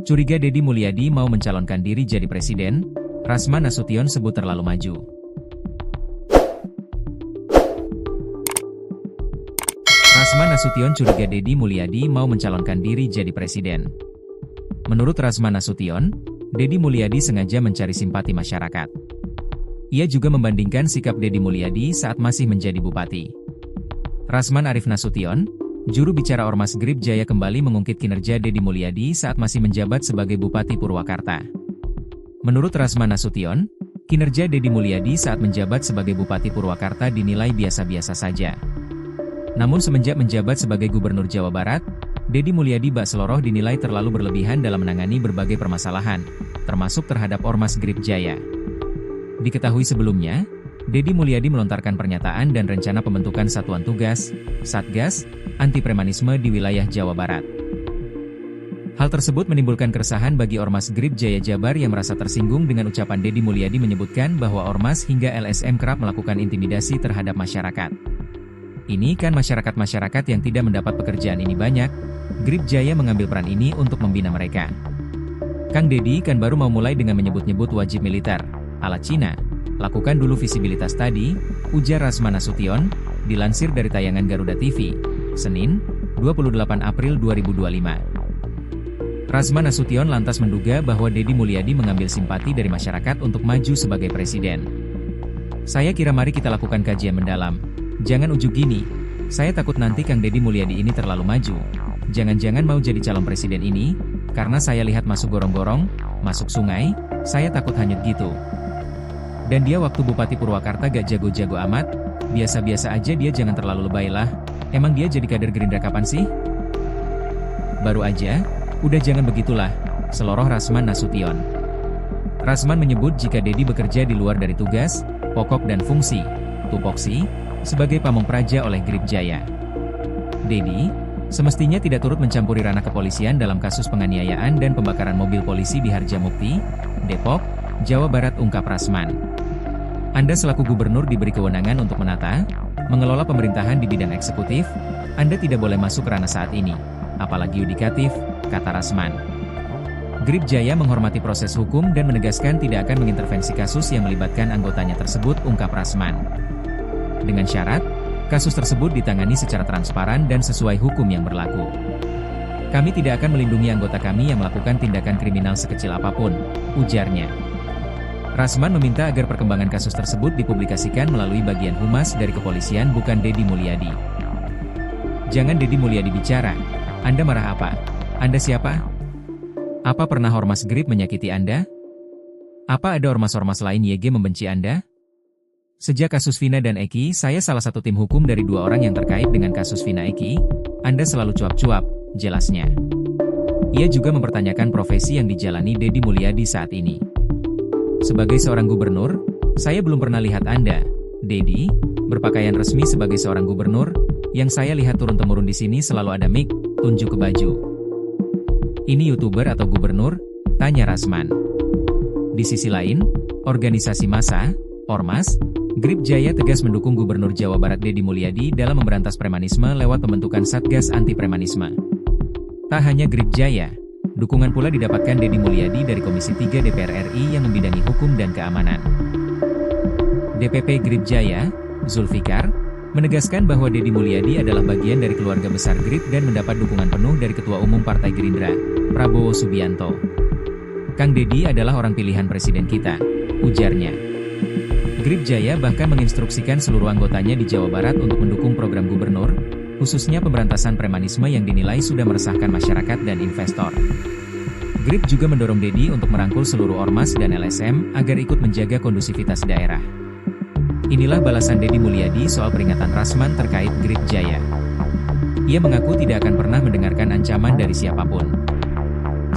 Curiga Deddy Mulyadi mau mencalonkan diri jadi presiden, Rasman Nasution sebut terlalu maju. Rasman Nasution curiga Deddy Mulyadi mau mencalonkan diri jadi presiden. Menurut Rasman Nasution, Deddy Mulyadi sengaja mencari simpati masyarakat. Ia juga membandingkan sikap Deddy Mulyadi saat masih menjadi bupati. Rasman Arif Nasution, juru bicara Ormas Grip Jaya kembali mengungkit kinerja Deddy Mulyadi saat masih menjabat sebagai Bupati Purwakarta. Menurut Rasman Nasution, kinerja Deddy Mulyadi saat menjabat sebagai Bupati Purwakarta dinilai biasa-biasa saja. Namun semenjak menjabat sebagai Gubernur Jawa Barat, Deddy Mulyadi bak seloroh dinilai terlalu berlebihan dalam menangani berbagai permasalahan, termasuk terhadap Ormas Grip Jaya. Diketahui sebelumnya, Deddy Mulyadi melontarkan pernyataan dan rencana pembentukan Satuan Tugas, Satgas, Anti Premanisme di wilayah Jawa Barat. Hal tersebut menimbulkan keresahan bagi Ormas Grip Jaya Jabar yang merasa tersinggung dengan ucapan Deddy Mulyadi menyebutkan bahwa Ormas hingga LSM kerap melakukan intimidasi terhadap masyarakat. Ini kan masyarakat-masyarakat yang tidak mendapat pekerjaan ini banyak, Grip Jaya mengambil peran ini untuk membina mereka. Kang Deddy kan baru mau mulai dengan menyebut-nyebut wajib militer, ala Cina. Lakukan dulu visibilitas tadi, ujar Rasman Nasution, dilansir dari tayangan Garuda TV, Senin, 28 April 2025. Rasman Nasution lantas menduga bahwa Deddy Mulyadi mengambil simpati dari masyarakat untuk maju sebagai presiden. Saya kira mari kita lakukan kajian mendalam. Jangan ujuk gini, saya takut nanti Kang Deddy Mulyadi ini terlalu maju. Jangan-jangan mau jadi calon presiden ini, karena saya lihat masuk gorong-gorong, masuk sungai, saya takut hanyut gitu. Dan dia waktu Bupati Purwakarta gak jago-jago amat, biasa-biasa aja dia jangan terlalu lebay lah, emang dia jadi kader Gerindra kapan sih? Baru aja, udah jangan begitulah, seloroh Rasman Nasution. Rasman menyebut jika Deddy bekerja di luar dari tugas, pokok dan fungsi, tupoksi, sebagai pamong praja oleh Grip Jaya. Deddy, semestinya tidak turut mencampuri ranah kepolisian dalam kasus penganiayaan dan pembakaran mobil polisi di Harjamukti, Depok, Jawa Barat, ungkap Rasman. Anda selaku gubernur diberi kewenangan untuk menata, mengelola pemerintahan di bidang eksekutif, Anda tidak boleh masuk ke ranah saat ini, apalagi yudikatif, kata Rasman. Grip Jaya menghormati proses hukum dan menegaskan tidak akan mengintervensi kasus yang melibatkan anggotanya tersebut, ungkap Rasman. Dengan syarat, kasus tersebut ditangani secara transparan dan sesuai hukum yang berlaku. Kami tidak akan melindungi anggota kami yang melakukan tindakan kriminal sekecil apapun, ujarnya. Rasman meminta agar perkembangan kasus tersebut dipublikasikan melalui bagian humas dari kepolisian, bukan Deddy Mulyadi. Jangan Deddy Mulyadi bicara. Anda marah apa? Anda siapa? Apa pernah Ormas Grip menyakiti Anda? Apa ada ormas-ormas lain YG membenci Anda? Sejak kasus Vina dan Eki, saya salah satu tim hukum dari 2 orang yang terkait dengan kasus Vina Eki. Anda selalu cuap-cuap, jelasnya. Ia juga mempertanyakan profesi yang dijalani Deddy Mulyadi saat ini. Sebagai seorang gubernur, saya belum pernah lihat Anda, Deddy, berpakaian resmi sebagai seorang gubernur. Yang saya lihat turun-temurun di sini selalu ada mic, tunjuk ke baju. Ini YouTuber atau gubernur? Tanya Rasman. Di sisi lain, organisasi massa, Ormas, Grip Jaya tegas mendukung Gubernur Jawa Barat Deddy Mulyadi dalam memberantas premanisme lewat pembentukan Satgas Anti Premanisme. Tak hanya Grip Jaya, dukungan pula didapatkan Deddy Mulyadi dari Komisi 3 DPR RI yang membidangi hukum dan keamanan. DPP Grip Jaya, Zulfikar, menegaskan bahwa Deddy Mulyadi adalah bagian dari keluarga besar Grip dan mendapat dukungan penuh dari Ketua Umum Partai Gerindra, Prabowo Subianto. Kang Deddy adalah orang pilihan presiden kita, ujarnya. Grip Jaya bahkan menginstruksikan seluruh anggotanya di Jawa Barat untuk mendukung program gubernur, khususnya pemberantasan premanisme yang dinilai sudah meresahkan masyarakat dan investor. Grip juga mendorong Deddy untuk merangkul seluruh ormas dan LSM agar ikut menjaga kondusivitas daerah. Inilah balasan Deddy Mulyadi soal peringatan Rasman terkait Grip Jaya. Ia mengaku tidak akan pernah mendengarkan ancaman dari siapapun.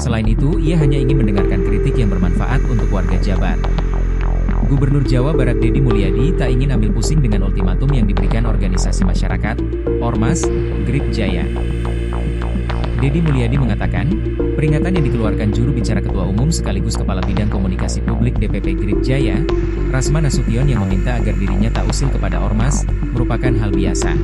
Selain itu, ia hanya ingin mendengarkan kritik yang bermanfaat untuk warga Jabar. Gubernur Jawa Barat Deddy Mulyadi tak ingin ambil pusing dengan ultimatum yang diberikan organisasi masyarakat, Ormas, Grip Jaya. Deddy Mulyadi mengatakan, peringatan yang dikeluarkan juru bicara Ketua Umum sekaligus Kepala Bidang Komunikasi Publik DPP Grip Jaya, Rasman Nasution yang meminta agar dirinya tak usil kepada Ormas, merupakan hal biasa.